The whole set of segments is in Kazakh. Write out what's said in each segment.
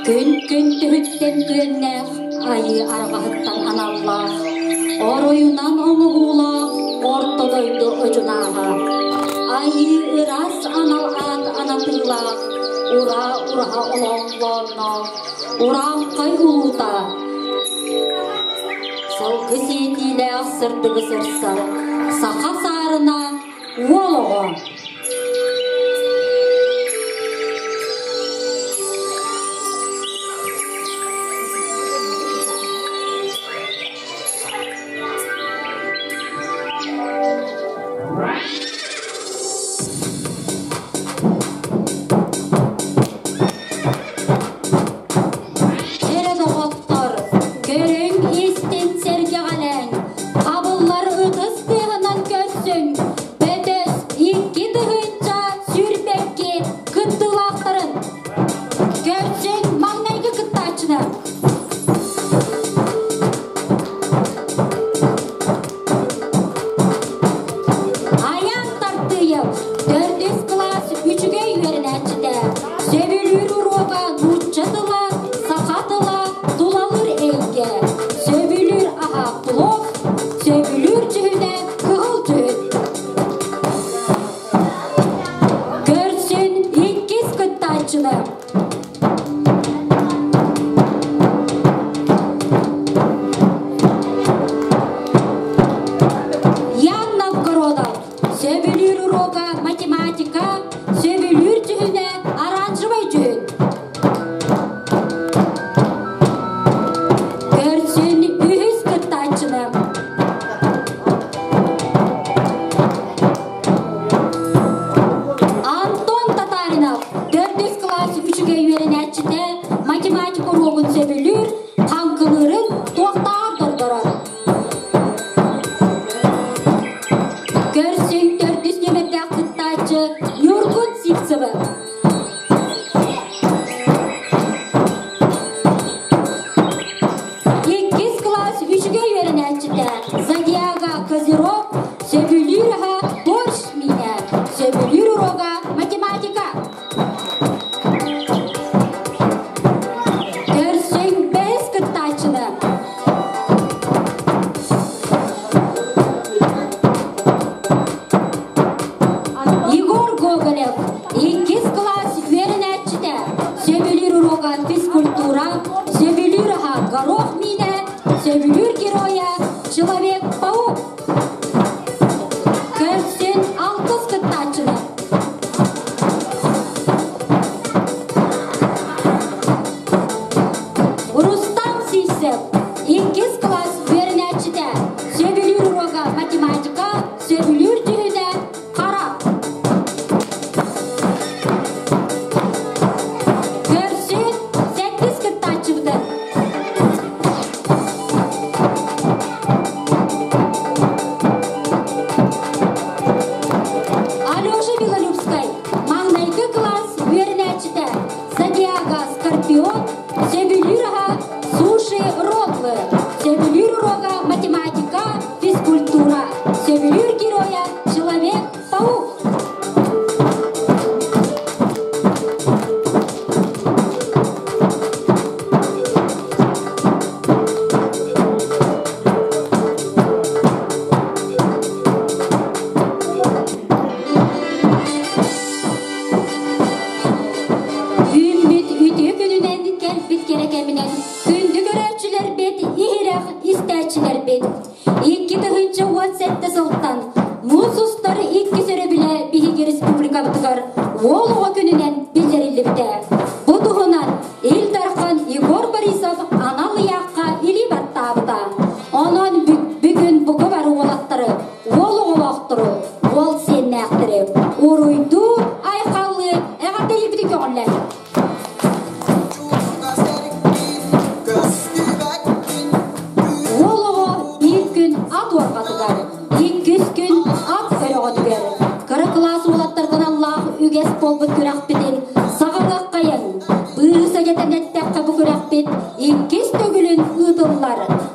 Gün tühütten güvennek, ayı arğahıttan anallah. Oroyunan onu uğlaq, ortadoydu ucunağa. Ayı ıras anal ad anatılaq, ura olonlonno, uram kay uğuta. Salgı setiyle sırtıgı sırsar, saqa sarına uoloğu.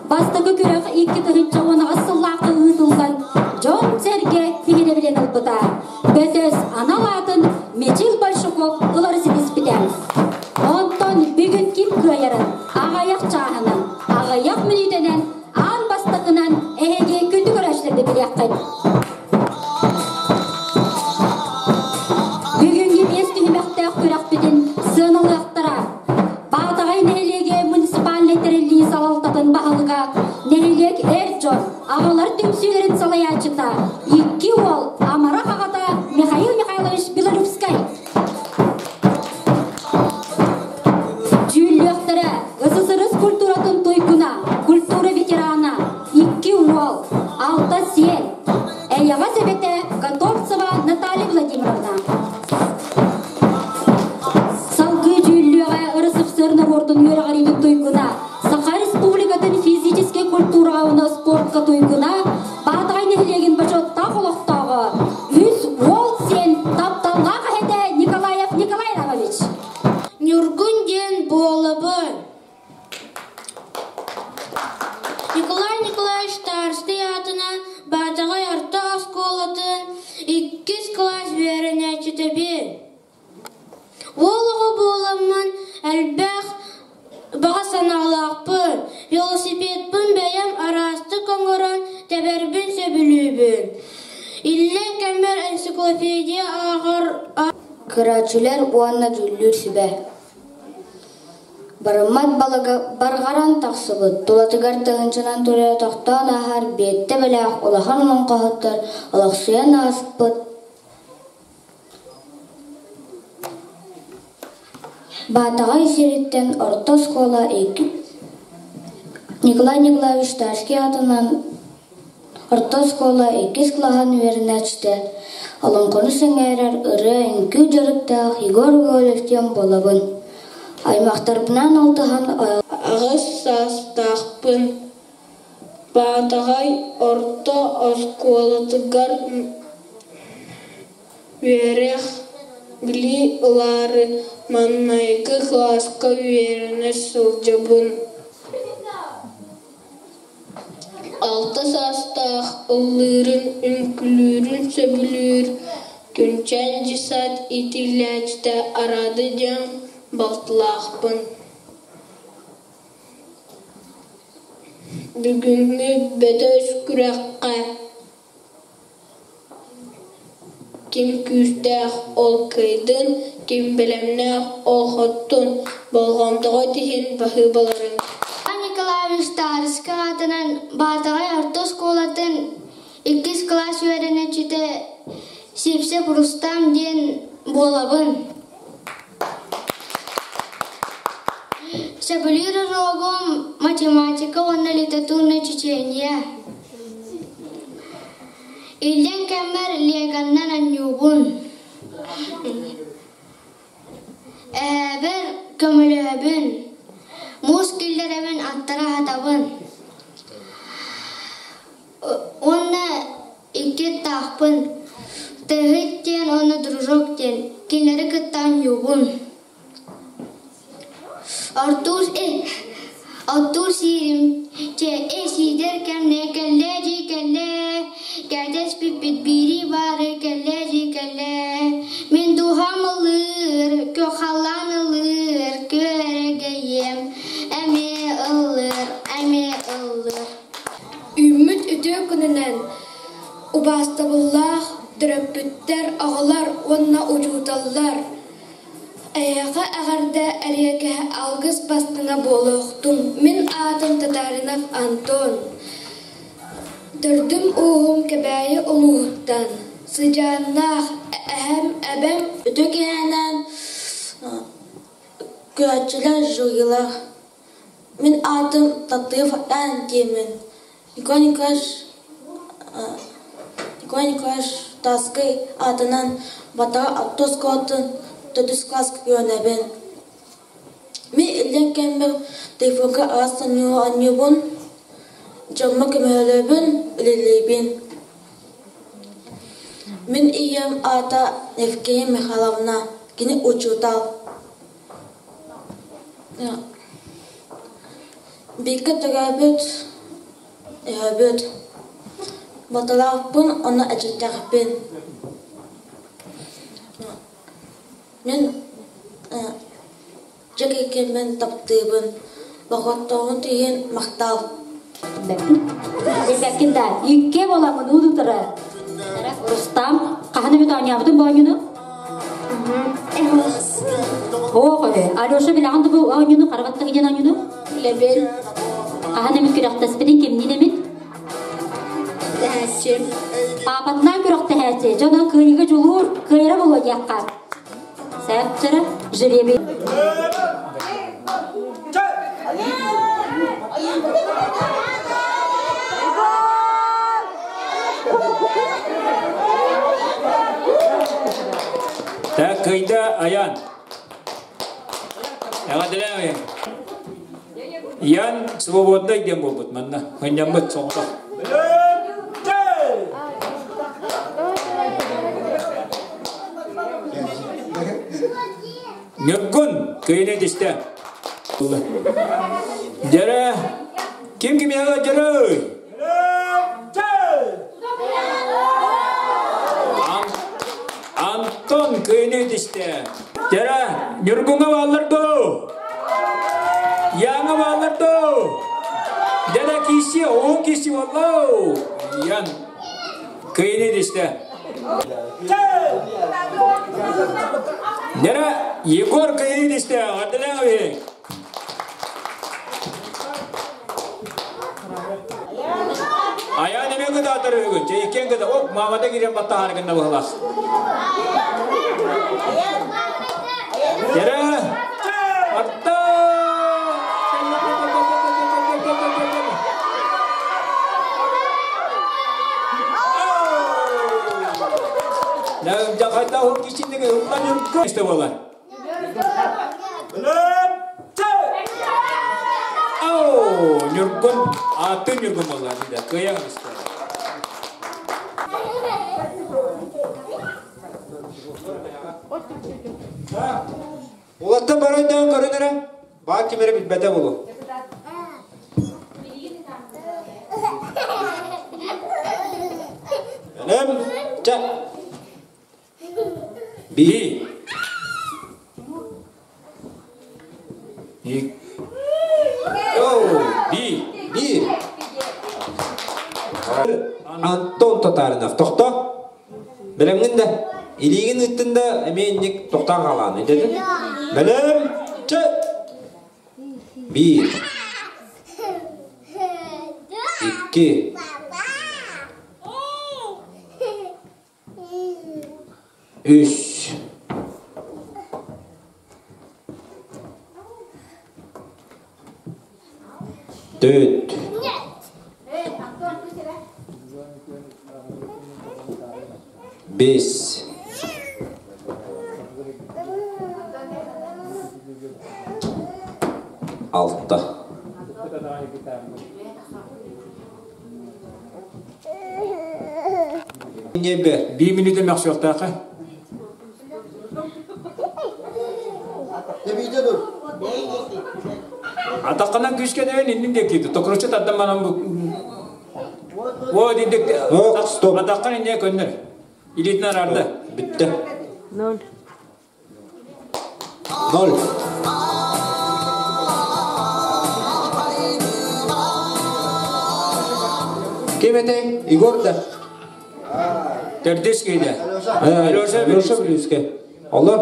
Бастығы күрек 2 тығынча оны асыллақы ұйдылған жон серге тегере білен ұлбыда. Бөтөз аналатын Мечил Большаков ұларысы деспеден. тәққет. Бүгінгі бес түймәқтәқ көрәқпеден сыналықтыра. Бағдағай нәйлеге муниципалитерлі салалтатын бағылыға нәйлек әрджон ағалар түмсүлерін салаячыта. Екі ол Амара қағата Михаил Михайлович Белорусскай. Жүллектері СССР культуратын тойкуна, культура ветерана. Екі ол Алта Сел. Әйяға себеті Готовцева Наталья Владимировна. Салгы жүллеға ұрысып сырныр ордын өріғарилік тойкуна. Сақа республикатын физическе культурауына спортқа тойкуна. Батағай нәхілеген бачотта қолықтағы. Үз ол сен тапталға қағеті Николаев Николай Равович. Нюргун ден болабы. Николай Николаевич Тарстый атына Батағай арта осколатын 2 класс веріне четебе. Олығы боламын әлбәқ баға саналақпын. Велосипедпін бәйім арасты коңырын тәбәрбін сөбілібін. Иллен кәмбер энциклопедия ағыр Кырачылар уанна жүллүр сүбә. Барымат балага баргаран тақсыбыт. Тулатыгар тығынчынан түрі тоқтан ахар бетті біләқ олахан ұлын қағыттыр. Олақсуян аспыт. Батағай сереттен орта скола Николай Николаевич Тарский атынан орта скола 2 клахан верін әчті. Алын қоны сәңәрер ұры әңкі жарықтақ Егор Голевтен болабын. Аймақтарбынан алтыған ағыз састақпын. Батағай орта осколатыгар верех били ұлары маннайғы класқа веріне сылжабын. Алты састақ ұлырын үнкілерін сөбілер. Күнчән жисат итиләчті арады жан балтылақпын. Бүгінгі бәдөз күрәққа ким күстәқ ол кайдын, ким білемнәқ ол хоттун болғамдығы дейін бақы боларын. Николаевич Тарский атынан Батағай орта сколатын 2 класс веріне чете Сепсеп Рустам ден болабын. Сәбілер рогом математика онна литературное чечение. Илден кәмір леганнан аннюбун. Әбір көмілөбін. Мускиллеребін аттара хатабын. Онна 2 тақпын. Тәғіттен, оны дружоктен. Келері кіттан юбун. Артур сирим. Сидер кәмне кәлле жи кәлле. Кәдес пиппет бири бары кәлле жи кәлле. Мен духам ылыр, көқалан ылыр, көрегейем. Әме ылыр. Үміт үтө күнінен убастабыллах дүрөппүттер ағылар, онна учуталлар. Аяға ағарда әрияке алғыз бастыңа болуқтың. Мен атым Татаринов Антон. Дүрдім уғым кәбәйі ұлуғыттан. Сыжаннақ әхәм әбәм үтөкенен көәтчілер жылғылар. Мен атым Татыев Ан деймін. Николай Николаевич Тарский атынан Батағай орта сколатын 4 класс көрінәбін. Мен илден кәмбір телефонға арастан аннюбын, жамма көмөлөбін, үлелейбін. Мен ием ата Евгения Михайловна, кені учутал. Бекі түрәбіт, баталақпын, оны әжеттәқпін. Мен жеке екенмен таптыбын, бағыттауын деген мақтал. Эпеккинде икке боламын удутыры. Рустам, қаханы бет ойнабыдың бойыны? Оғы, Алеша білағанды бұл ойыны, қарғатты кеден ойыны? Лебел. Қаханы мен күріқтас біден кемнен емет? Дәшім. Папатынан күріқті әте, жонан күйігі жолуыр, күйері болу яққа. Сәптірі, жүребей. Так, кайда аян. Яға діләме. Ян свободный дем болбыт манна. Хынямбыт соңғы. Нюргун, күйіне десті. Жара, кім яға жарай? Антон күйіне десті. Жара, Нюргунға балырды. Яңа балырды. Жара кесі, 10 кесі балау. Ян күйіне десті. Jara, Yegor kayı dişte, adına abi. Ayağın emeği kadar atarı bugün. Çeyikken kadar, ok Muhammed'e giren batta harikinde bağlas. Jara, artta. Jakarta hukuk içindeki hukuklar yürütüyor işte bunlar. Nürgün, atın nürgün bunlar bir de, kıyam işte. Ulatta baraydan karınlara, bak kimere bitbete bulu. Benim, çak. Bir. Bir. Anton Tatarınov, toxta. Bilemgin de, iliğin üttünde emeğinlik toxtan kalan, ne dedin? Bilem, çek. Bir. İki. Üç. Dört. Beş. Altı. Bir minüte mahsus yok. Атаққанан күшкен әуен ендін декейді. Тұқырышы таттан манан бұл... О, дедекті. Стоп. Атаққан енден көндір. Илетін арарды. Бітті. 0. 0. Кем етейін? Игор да. Тердес кейді. Алеша біліске. Олар.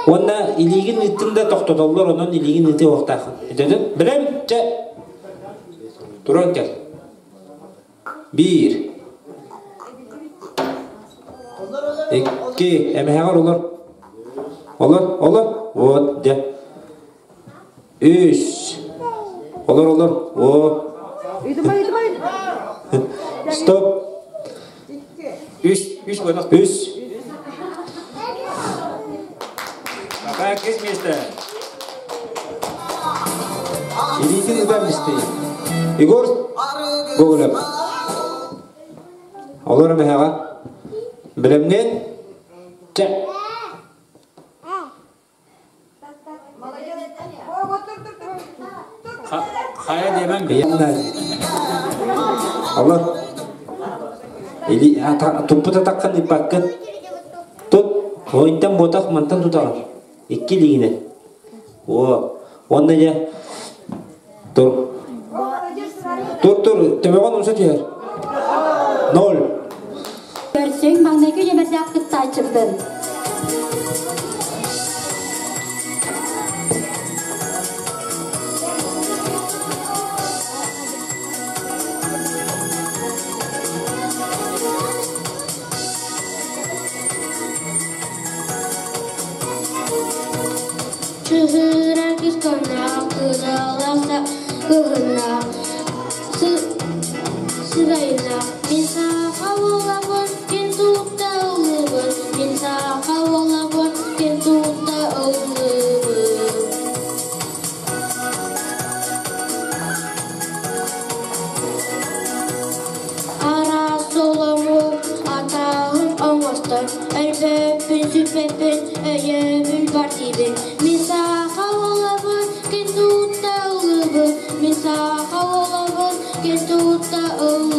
Онда илигин итинде тоқтотоллар, онан илигин ити оқтақын. Едедін? Білем? Че? Туран кел. 1. 2. Әмәғар олар. Олар. Вот, де. 3. Олар. О. Стоп. 3 бойдақ. 3. Как место? Илигин ұдан істейін. Игор, Гоголеп. Олар мәға. Білімнен, че. Қая демән бе? Олар. Тұппыта таққан иппаққын. Тұт, ойынтан ботақ мантан тұтағын. İki ligine. O, onda ya Dur. Dur. Temeğen olsa diğer. 0. Görsen bana köye merdak kıtta açırdın. Çıhıra kıskana kıralasa kıhına sırayla Minsaha olabın kendutta olubun Minsaha olabın kendutta olubun Ara solamu atağın anvastan Elbepin süpepin öyemün partibin Minsaha olabın kendutta olubun Minsaha olabın kendutta olubun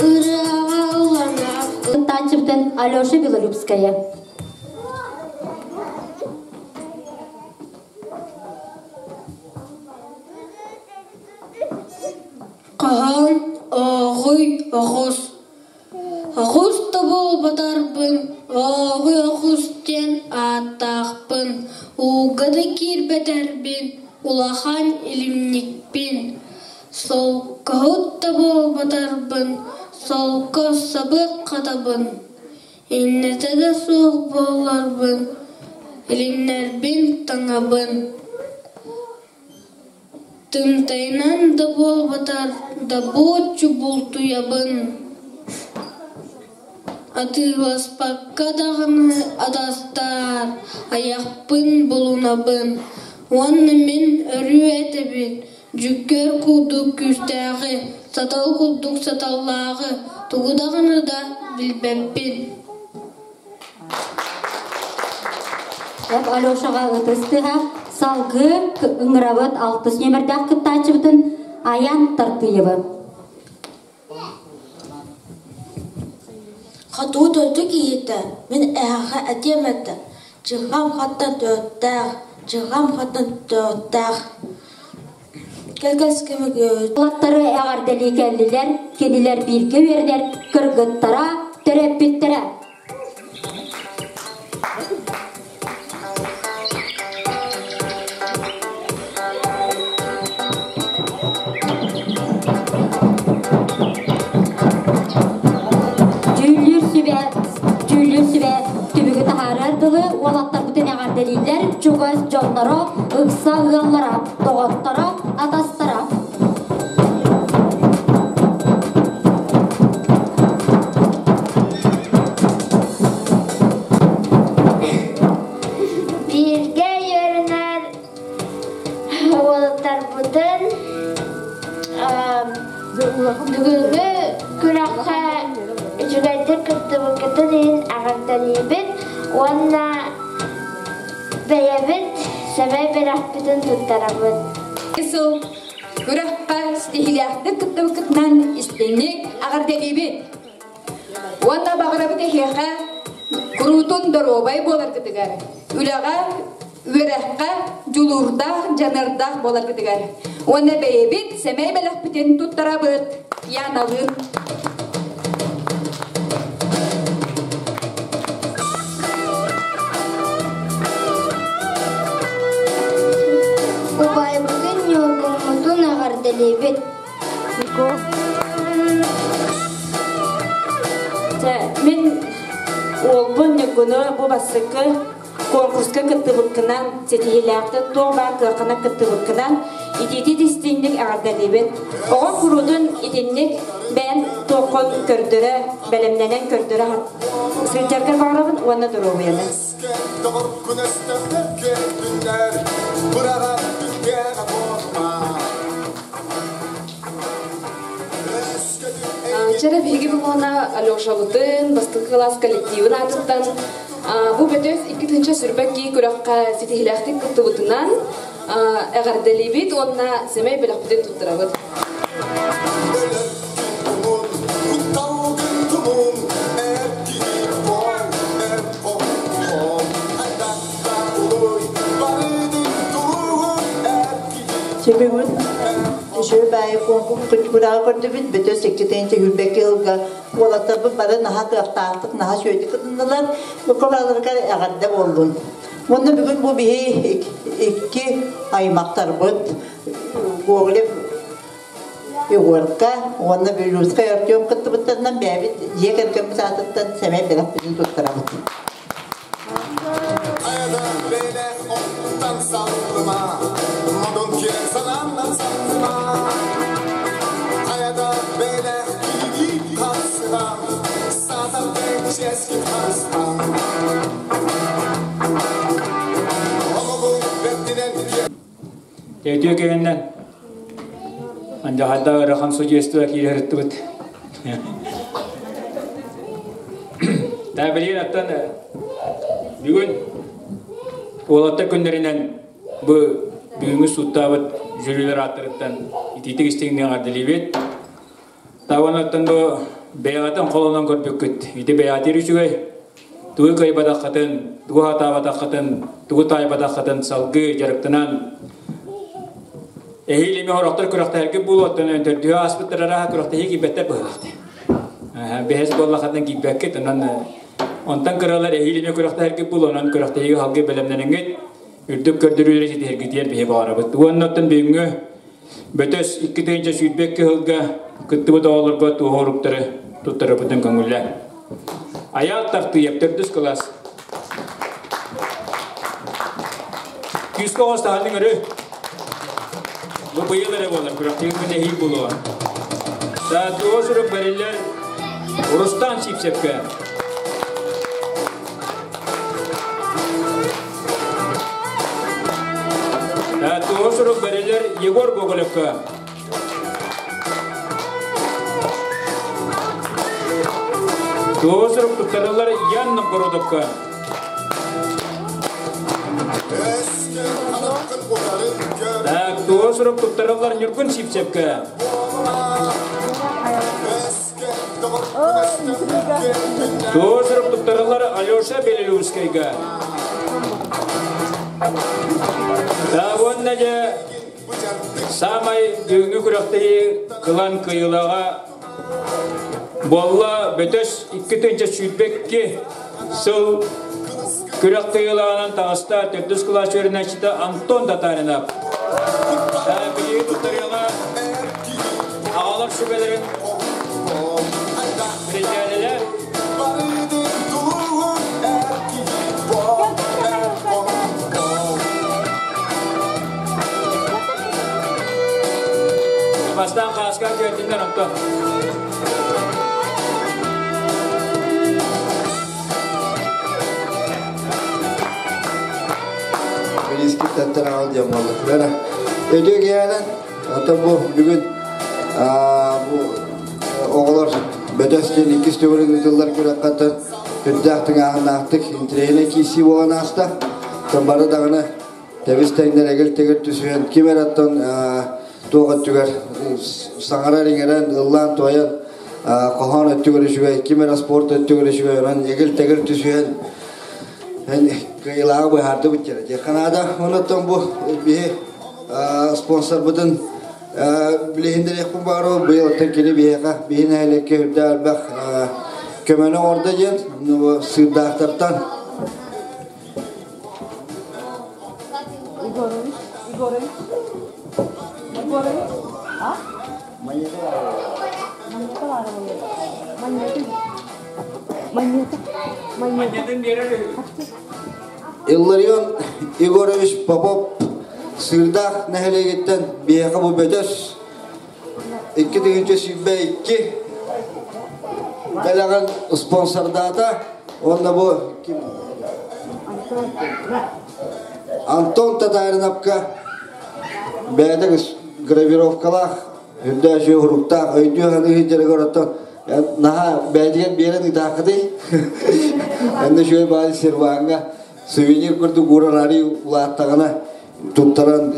Ираға улана Кыта açırdın Alёша Белолюбская. Qahan ağıy ağız Ağız da bol batarpın Ağıy ağızten ataqpın Uğada kirbeterbin Ulahan ilimnikpin Sol kahut da bol batarpın Sol kos sabık katabın İnnete de soğuk bolarbın İlimlerbin tangabın Tımtaynan da bol batar da boğutçu bultu yabın Atılas pakka dağını adastar Ayakpın bulunabın Onu min örü etebin Cükker kulduk küstəği Satal kulduk satallağı Tuğudağını da bilbeppin Hep Alёшаға ытыстыға салгы ыңыравыт 6 нөмірдәк кытта açыбытын Аян Тартыевы. Хатуу төрдү киетті. Мен әға әдеметті. Жығам хаттан төрттәғ. Жығам хаттан төрттәғ. Кәлкәскеме көз. Латтары әғардәлі кәлілер, кенілер бірге вердер, кіргіттара, төреп біттірі. Жүйлір сүбе түбігі тағарар дылы, олаттар бұтын әғардәлілер, жүгіз жонлары, ұқса ұғаллара, тоғаттара, атастара. Birge yörüner olаттар бұтын Дүгігі күраққа жүгәйді күрді бұкеті дейін ағардалейбін Онна бәйәбіт сәбәй бәрәқ бүтін тұттарабын Сол күраққа стихиляқты күтті бұкетінен істенек ағардалейбін Онна бағырабыты хеға күрутун доробай болар кітігар Үліға Үрәққа жұлурдақ, жанардақ болар кітігар. Оны бәйбет, сәмәй бәліқ бітен тұттара бұд, янағын. Убай бүгін yorgunluğun ағардалейбін Мен олбын нүгіні бұл басықы конкурска кыттыбыккынан сетихилякты тоғба кырқына кыттыбыккынан итети дистинник ағардалибин. Оған курудун итинник бән тоқын көрдірі, бәлемненен көрдірі сылтаркар бағырабын, уанна дұрубияны. Şeref higi bulana Alyoşa Butun, Bastık Kılas kollektivin atıttan bu betöz 2. sürpek ki kurakka sitihilaktik kıttı butunan eğer delibit onna semey belakbiden tutturabıd. Sebebin şöyle bayi konku kıçkurağı gördü bir de 80. Hülbeki yılga ola tabi bana naha kıraktardık naha şöyle kıtındılar bu kovalarga ağırda oldun. Onda bugün bu bir iki aymaktar bud goğulep yoğurka onda bir yüzka yapıyorum kıttı bıtlarından bir yekerken zaten semey belak bizim tutturamız. Ayada beyler ondan sallama Modun ki sanandan sallama Ayada beyler iyi kalsıram Sağdan bekçez ki kalsıram Ama bu beddinen Tevdiyo kevenden ancak hatta rakam socu estuak ilerletti bud. Tabi attan bugün Oğlatta günlerinden bu büyüğümüz suttabat jüriler attırıttan ititik isteğinden ardılibet. Tavanattan bu beyatan kolondan görpük küt. İti beyatir üçügey. Tuğu kay badakatın, tuğu hata badakatın, tuğu tay badakatın salgı jarıktınan. Ehilimi horaktar kurakta herkip buluttan öntür. Tüğü aspıttıra raha kurakta hiki better bıhlaktı. Behes bollakatın gitbekket. Ondan karalar ehilime kurakta herkip bulunan kurakta hiki halkı belemlenenget. Ürdük kördürüyle jeti herkit yer bihe bağırabıt. Tuğannattan büyüngü. Betöz 2. süydbekki hılga kıttıbı dağılırga tuğu horuktarı tuttarabıtın köngüller. Ayal taktı yaptırdız kılas. Yüz kovasta halin örü. Bu bıyıları bolar kurakta hiki ehil buluğa. Daha tuğu sürüp verirler Urustan çipsepke. Tuğu sürüp verirler Yegor Gogolepka. Tuğu sürüp tuttarırlar Yan Nokgorodopka. Tuğu sürüp tuttarırlar Nürkün çipsepke. Tuğu sürüp tuttarırlar Alyosha Beliluvskayga. Dağın nece samay düğünü kuraktayi kılan kıyılağa bolla betöz 2. süydbekki sıl kurak kıyılağının tağısta tördüz kılaç öğrençide Anton Tatarinap. Dağın tutarıyla ağalar şüphelerin ricaleler Baştan kaskar gördüğünden nokta. Riski tattara alacağım vallahi. Ödüyor gelen, hatta bu bugün bu oğullar Betösken 2 yıllar kurakatın hüddahtık ağınaktık intreyine kisi boğan hasta. Tambara dağına teviz tegnere egel teger tüsüyen kimerattan Tuğat tüger sangara ringeren ıllan toyan kohan öttüger şüge kimera sport öttüger şüge ran egel teger tüsüyen kıyılağı bu harda bütçere. Kanada onattan bu bir sponsor budun bilehindir yakın baro bu yıl tekini bir yaka bihine heleke hüddar bak kömene orada jen bu sırdahtartan Illaryon Igorovich Popov Sırdah nehele gitten bir yaka bu betöz 2. sübbe 2 belagan sponsor data onda bu kim Anton Tatarinapka beyde gravirovkalar hüdda şu hurukta öydüyor hani hicre göratan Naha belediyen bir yerin idakıdı. Ben de şöyle bazı servanga souvenir kurdu gurarari ulattağına tuttaran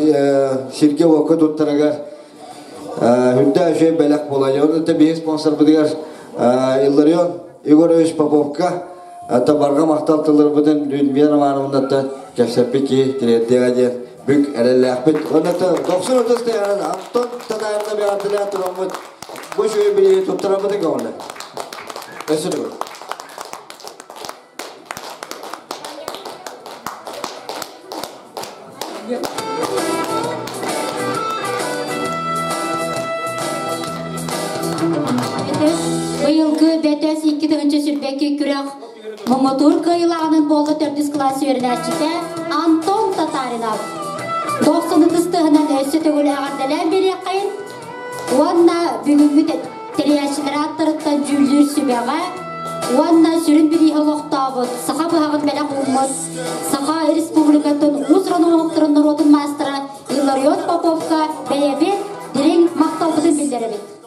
şirke vakı tuttaragar. Hüdda şöyle belak bolayı. Onu da bir sponsor budigar yıllarıyor. Igor Popovka. Hatta barga mahtaltıları budun bir zamanında da kefsepiki diye büyük elellahbet. Onu da 90 ötesi yani Anton tadayında bir artırıya turamut. Bu şöyle bir tutturamadık onu. Esir bu. Быйылгы бәтәс 2-нче сүрбәккә күрәк Момотур кыйлағының болы төрдіс класс өрнәчіде Антон Татаринов. 90-тыстығынан өсі түгілі ағардалан бері қайын. Онна бүгінгі тәрияшілер аттырыттан жүлдір сүбәға. Онна сүрін бір иғылықтабыд. Сақа бұғағын бәлі қуымыз. Сақа республикатын ұзраны оқтырын народын мастыры Иларион Поповка бәйәбет дирен мақталбыдың білдері бет.